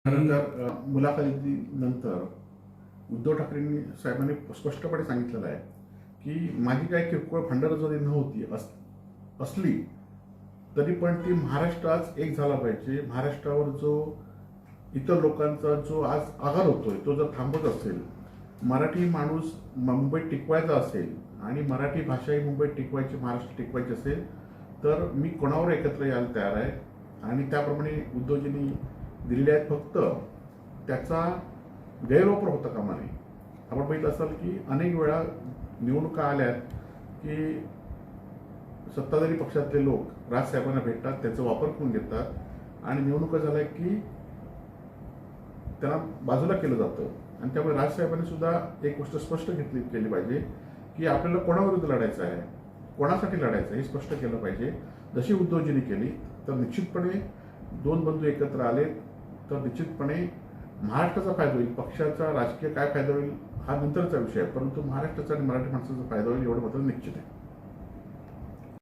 त्यानंतर मुलाखतीनंतर उद्धव ठाकरे साहेबांनी स्पष्टपणे सांगितलेलं आहे की माझी काही किरकोळ फंडारा जरी नव्हती असली तरी पण ती महाराष्ट्राच एक झाला पाहिजे. महाराष्ट्रावर जो इतर लोकांचा जो आज आघात होतोय तो जर थांबत असेल, मराठी माणूस मुंबईत टिकवायचा असेल आणि मराठी भाषा ही मुंबईत टिकवायची, महाराष्ट्र टिकवायची असेल तर मी कोणावर एकत्र यायला तयार आहे. आणि त्याप्रमाणे उद्धवजींनी दिलेले आहेत. फक्त त्याचा गैरवापर होता कामा नये. आपण बघितलं असाल की अनेक वेळा निवडणुका आल्यात की सत्ताधारी पक्षातले लोक राजसाहेबांना भेटतात, त्याचा वापर करून घेतात आणि निवडणुका झाल्या की त्यांना बाजूला केलं जातं. आणि त्यामुळे राजसाहेबांनी सुद्धा एक गोष्ट स्पष्ट केली पाहिजे की आपल्याला कोणाविरुद्ध लढायचं आहे, कोणासाठी लढायचं हे स्पष्ट केलं पाहिजे. जशी उद्धवजींनी केली तर निश्चितपणे दोन बंधू एकत्र आले तर निश्चितपणे महाराष्ट्राचा फायदा होईल. पक्षाचा राजकीय काय फायदा होईल हा नंतरचा विषय आहे, परंतु महाराष्ट्राचा आणि मराठी माणसाचा फायदा होईल एवढं मात्र निश्चित आहे.